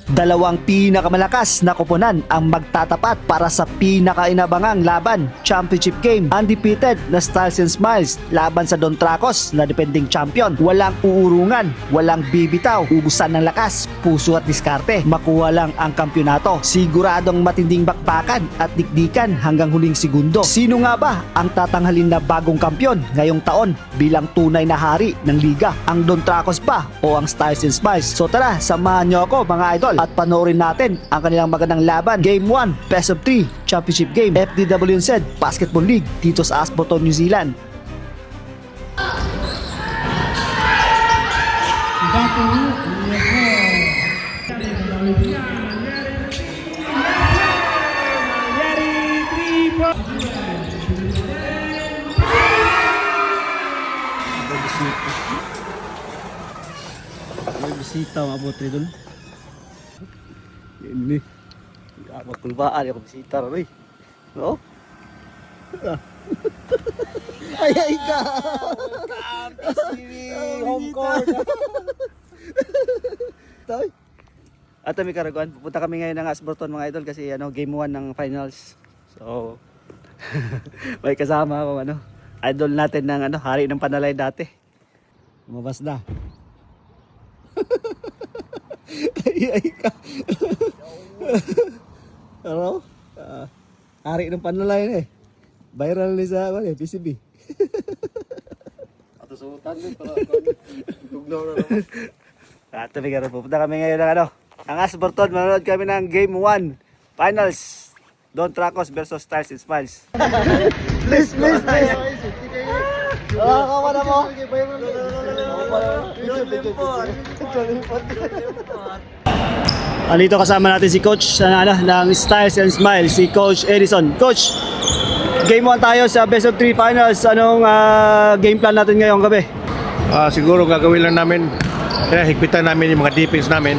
Dalawang pinakamalakas na koponan ang magtatapat para sa pinakainabangang laban, championship game. Undefeated na Styles and Smiles laban sa Don Tracos na defending champion. Walang uurungan, walang bibitaw, ubusan ng lakas, puso at diskarte. Makuha lang ang kampyonato. Siguradong matinding bakbakan at dikdikan hanggang huling segundo. Sino nga ba ang tatanghalin na bagong kampyon ngayong taon bilang tunay na hari ng liga? Ang Don Tracos ba o ang Styles and Smiles? So tara, samahan nyo ako mga idol at panoorin natin ang kanilang magandang laban. Game 1, Best of 3, Championship Game, FDWZ Basketball League dito sa Ashburton, New Zealand. May bisita mga botre doon. Ini. Magkulbaan ako bisita rin. No? Ay ka! Home court! Toy. At kami karaguan, pupunta kami ngayon ng Ashburton mga idol kasi game 1 ng finals. So may kasama ako idol natin ng hari ng Panalay dati. Lumabas na. Ay ka. Ano? Hari ng Panalay viral ni sa PCB. Ato sutan din para tugnaw na naman. At pupunta kami ngayon ng ang Ashburton. Manonood kami ng Game 1 Finals, Don Tracos versus Styles and Smiles. Please. Kawa na mo. Andito kasama natin si Coach ng Styles and Smiles, si Coach Edison. Coach, Game 1 tayo sa Best of 3 Finals. Anong game plan natin ngayong gabi? Siguro gagawin lang namin, higpitan namin yung mga defense namin,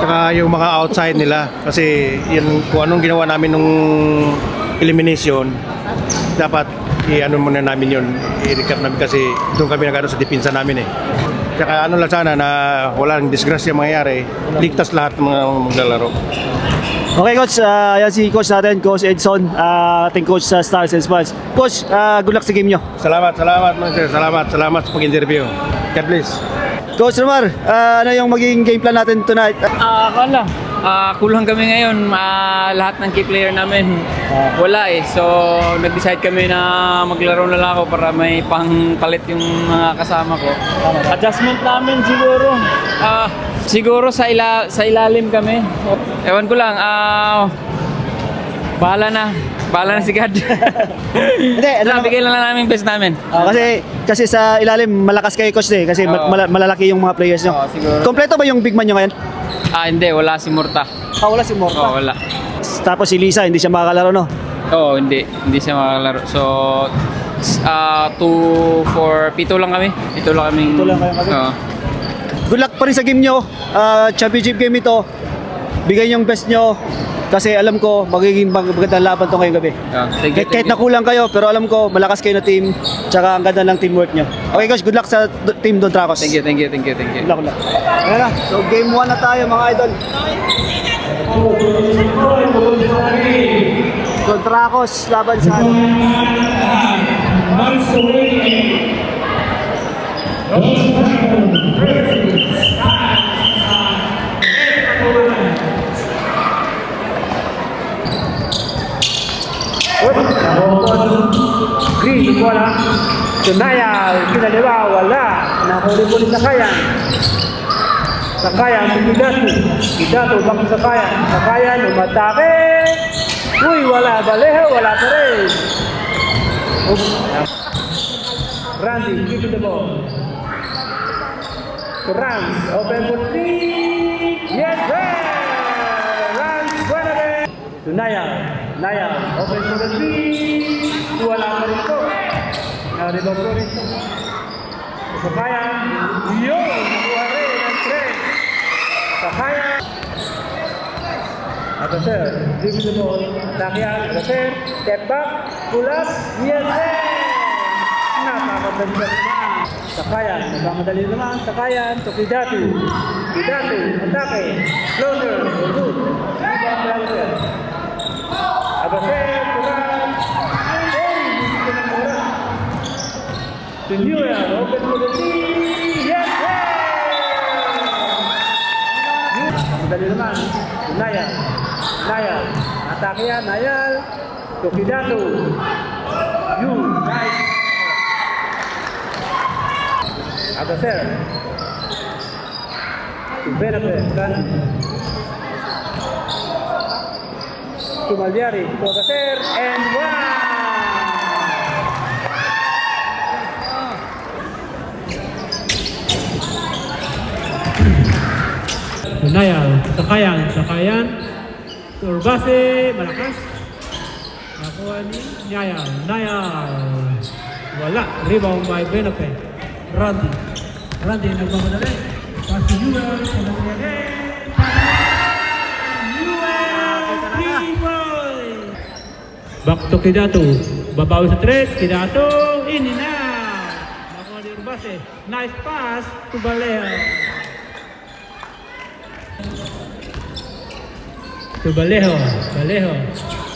saka yung mga outside nila, kasi yun, kung anong ginawa namin nung elimination, dapat muna namin yun, i-recap namin kasi doon kami nagano sa depensa namin Saka lang sana na walang disgrasya mangyayari, ligtas lahat ng mga maglalaro. Okay Coach, yan si Coach natin, Coach Edson, ating coach sa Stars and Smiles. Coach, good luck sa game nyo. Salamat sa pag-interview. God bless. Coach Romar, ano yung magiging game plan natin tonight? Kulang kami ngayon, lahat ng key player namin wala So nag-decide kami na maglaro na lang ako para may pangpalit yung mga kasama ko. Adjustment namin siguro sa ilalim kami. Ewan ko lang, bahala na si God. Hindi, bigay lang namin best namin. Kasi sa ilalim malakas kayo Coach kasi malalaki yung mga players nyo. Siguro. Kompleto ba yung big man nyo ngayon? Hindi, wala si Murta. Wala si Morta. Wala. Tapos si Lisa, hindi siya makakalaro, no? Hindi siya makakalaro. So 2, 4, 7 lang kami. 7 lang kami. Good luck pa rin sa game nyo. Championship game ito. Bigay yung best nyo. Kasi alam ko, magiging magandang laban to ngayong gabi. Thank you. Kahit nakulang kayo, pero alam ko, malakas kayo na team. Tsaka ang ganda ng teamwork nyo. Okay guys, good luck sa team Don Tracos. Thank you. Good luck. Ayan na, so game 1 na tayo mga idol. Don Tracos, laban sa Green, bola. Tunaya, kinaliwa, wala. Nahuli-huli Sakayan, Gidato, bakit Sakayan, umatake. Uy, wala, Baleho, wala pa rin. Randy, give it the ball. To Rams, open for 3. Yes, sir! Rams, wala rin. To Naya, open for the 3. Wala pa rin ito. Naribaw ko rin ito. Sakayan, yun, nakuha rin ang 3. Sakayan. Ato sir, give me the ball. Attack yan. Ato sir, step back, pull up, yes sir! Napaka open shot naman. Sakayan, nagmamadali naman. Sakayan to Kidatu. Kidatu, atake. Floater, good. Rebound Lancer. Agacer, Turan. Hindi na mura. To Newell, open for the three. Yes! Madali naman. To Nayal. Nayal. Atake yan, Nayal. To Kidatu. Yun, nice. Agacer. To Benefit. To Maldiari. To Agacer. And one! Nayal, Sakayan, Turbase, malakas. Nakuha ni Nayal. Wala, rebound by Benape. Randy nagmamadali. Pass to Newell, Newell, 3 points. Back to Kidatu. Babawi sa threat, Kidatu, in and out. Nakuha ni Turbase. Nice pass to Vallejo. To Vallejo,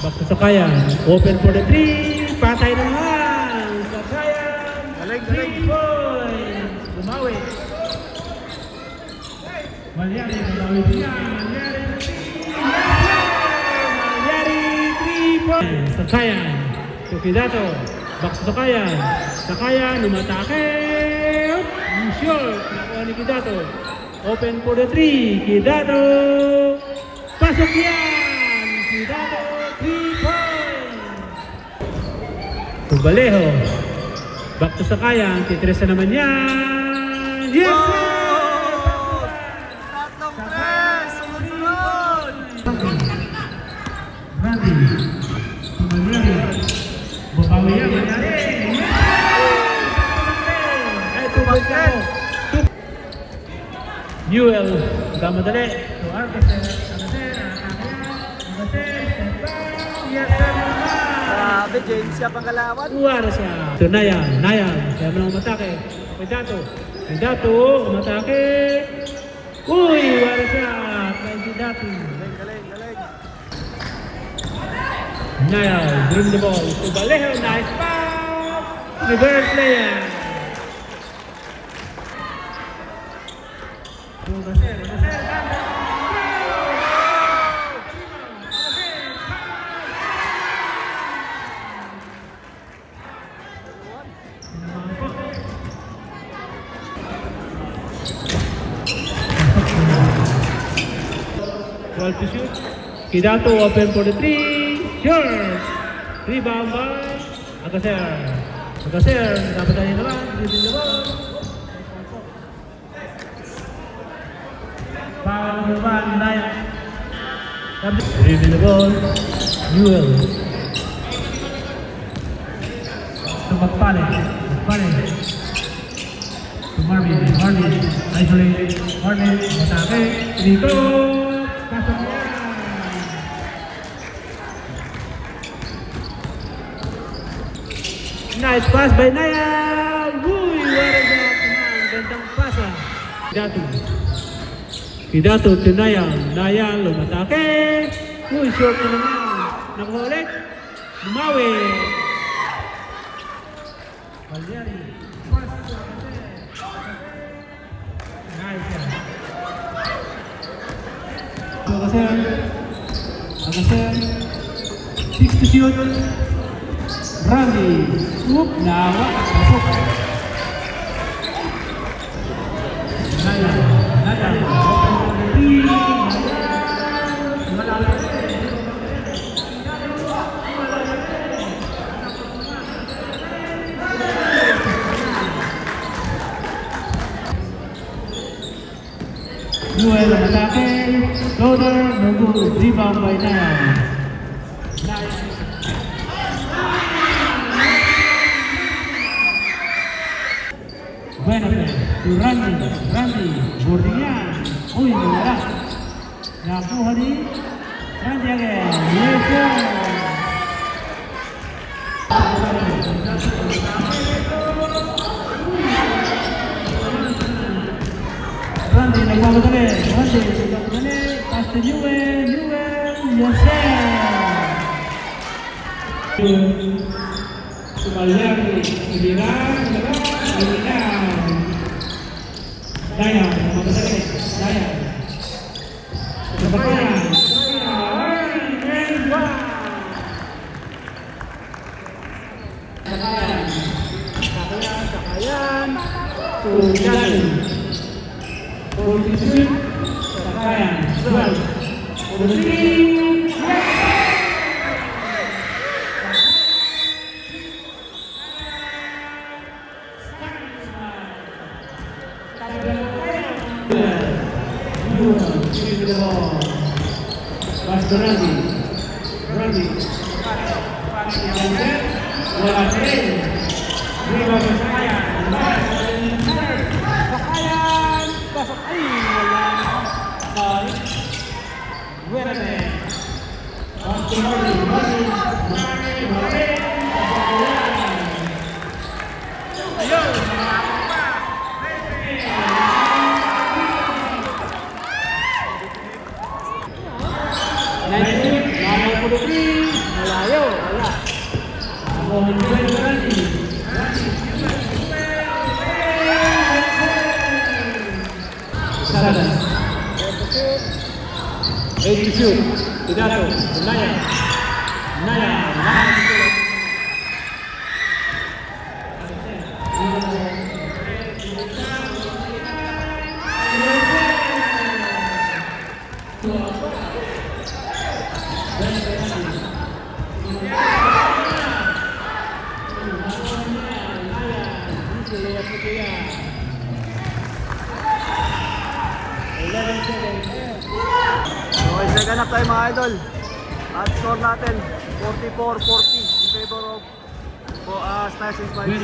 back to Sakayan, open for the three, patay naman, Sakayan, 3 points, bumawi. Malyari, din yan, Malyari, 3 points, Sakayan, to Kidatu, back to Sakayan, umatake, short, nakuha ni Kidatu, open for the three, Kidatu, pasok yan! Kidatu, 3 points! To Vallejo. Back to Sakayan. Titresa naman yan. Yes! Tatlong tres! Sunod-sunod! Randy. To Malyari. Babawi yan. Malyari. Ay, 2 points na ako. Newell. Gamadali. To Arcacer. Grabe, James, siya pang kalawan. Uwara siya. Ito Nayal. Kaya mo nang umatake. Kidatu, umatake. Uy, uwara siya. Kaya Kidatu. Galing. Nayal, bring the ball. To Vallejo, nice pass. Reverse player. Agacer. Well to shoot. Kidatu open for the three. Sure. Rebound by Agacer. Dapat tayo naman. Dribbling the ball. Foul number 1, Nayal. Dribbling the ball. Newell. To Magpale. To Marvin. Isolate. Marvin. Matake. Dito. Pasok niya. Nice pass by Nayal. Uy, what is that? Gandang pasa. Kidatu to Nayal lumatake. Uy, short na naman. Nakuha ulit. Bumawi. Valdiari. Nice yan. Agacer. 6 to shoot. Randy. Oop, nawa. Pasok. Nayal. Newell ang atake. Loader, no good. Rebound by Nayal. Benefit to Randy. Boarding yan. Uy, wala. Nakuha ni Randy again. Yes, sir. Randy, nagmamadali. Randy, nagmamadali. Pass to Newell. Yes, sir. Sumalyari. Iliran. Dayan, nagmamadali. Dayan. Sabayan. And one. Sakayan. Tugan. 42, Sakayan, 12, 43, Randy. Wala rin. Rebound sa Sakayan. Sakayan. Pasok. Ay, wala. Ball. Wala rin. Pass to Marley. Ayun. Malayo, wala. Ako hanggang Randy. Sada. 82. Tidato. Naya. Okay, second half tayo mga idol. At score natin 44-40 in favor of Stars and Smiles.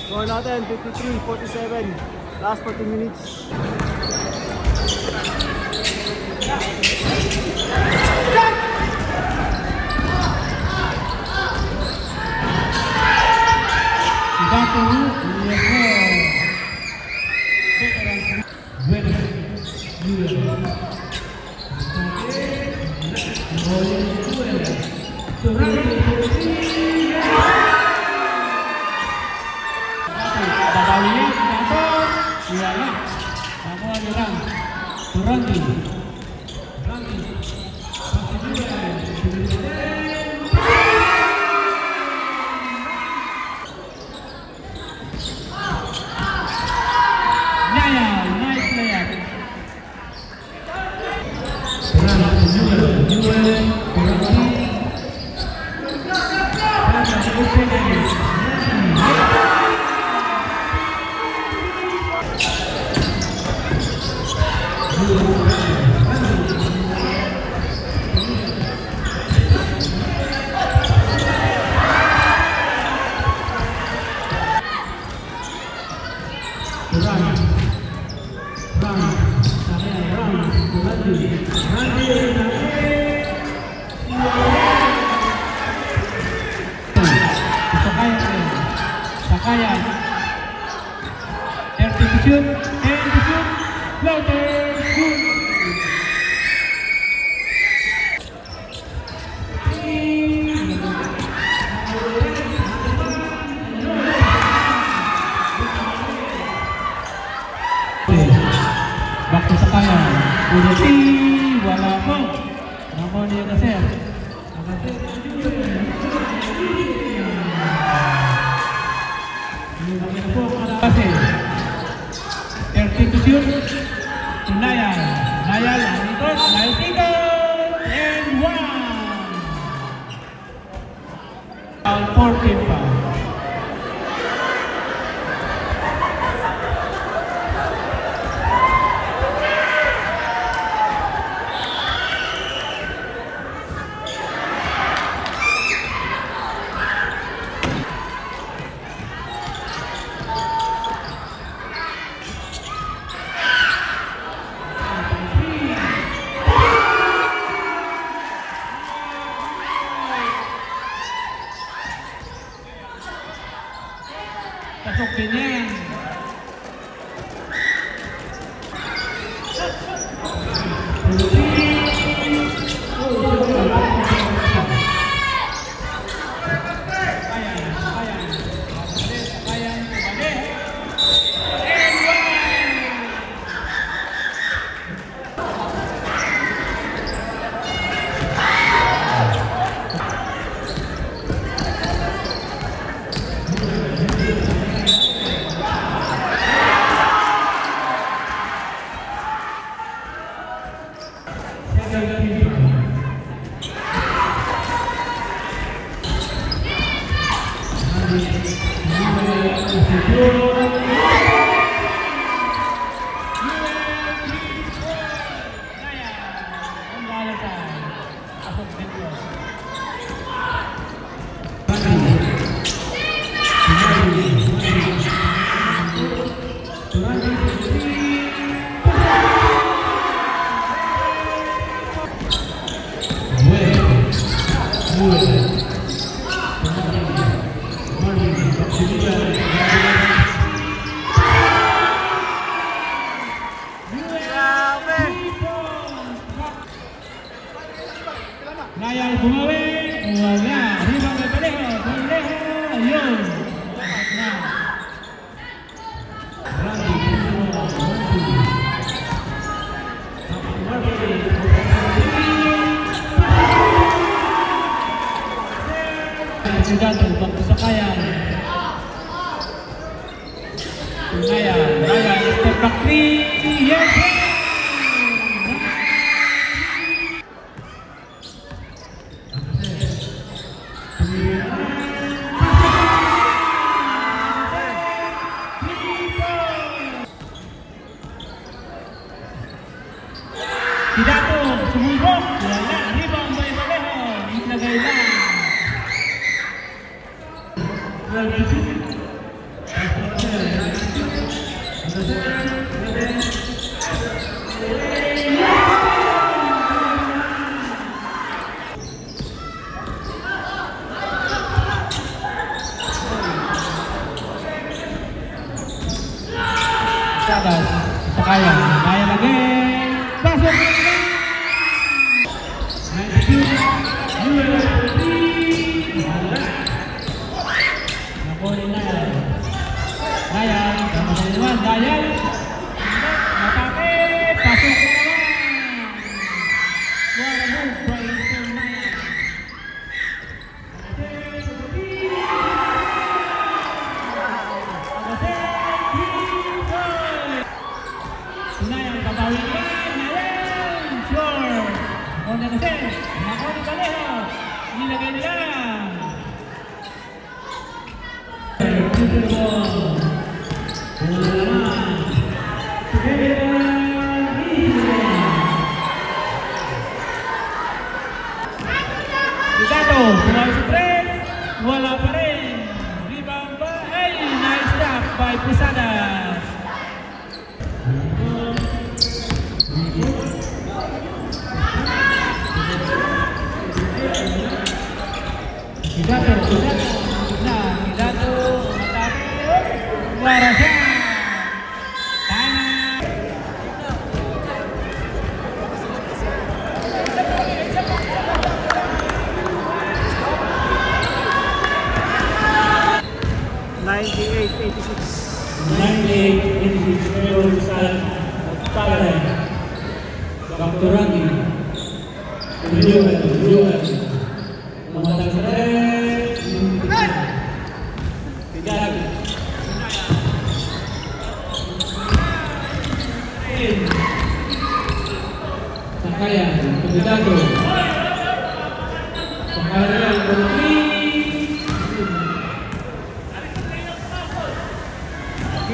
Score natin 53-47. Last 14 minutes. Nice Agacer. Agacer po, Agacer. 30 to shoot. To Nayal. Nayal, Anitos, Nayal Tigol, and 1. Foul, 14 foul. Pasok din yan. Nayal bumawi, wala. Ribang kay Paleho, Paleho, yun. Na. Sigado, pagkasakayan. Nayal, Nayal, step back three, yes! Sidato, sumubok, wala, ribang may Paleho, ilagay lang. Sabas, Pakayan, Nayal again, pasok! Napoli Nayal. Nayal, tama sa naman, Nayal. Matake, pasok na naman. What a move by Mr. Nayal. Nayal, babawi na, Nayal, sure. Onda kasi, ako ni Paleho, nilagay nila. Sidato, bumawi sa tres, wala pa rin. Rebound ba? Ay, nice stop by Posadas. Sidato, matake, wala siya. Tama. Kapturagi, Juan. Pematang straight. Tidak. Sakayan, Pemidado. Sakayan, Putri.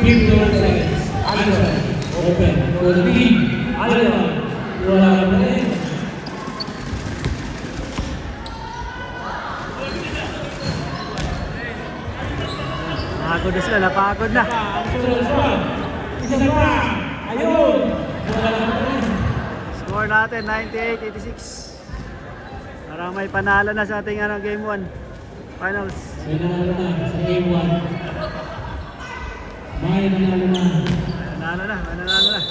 Give the seconds. Answer. Open. Putri. Alwan. Wala ka rin. Napagod na sila, napagod na. Isa pa. Ayun. Wala ka rin. Score natin, 98-86. Parang may panalo na sa ating game 1. Finals. May nanalo na sa game 1. May nanalo na. Nanalo na, may nanalo na.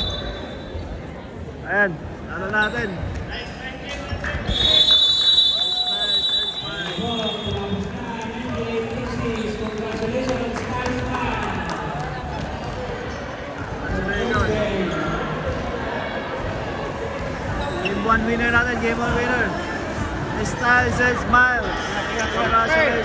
Ayan, nanalo natin. Game 1 winner natin, game 1 winner. Styles and Smiles. Congratulations.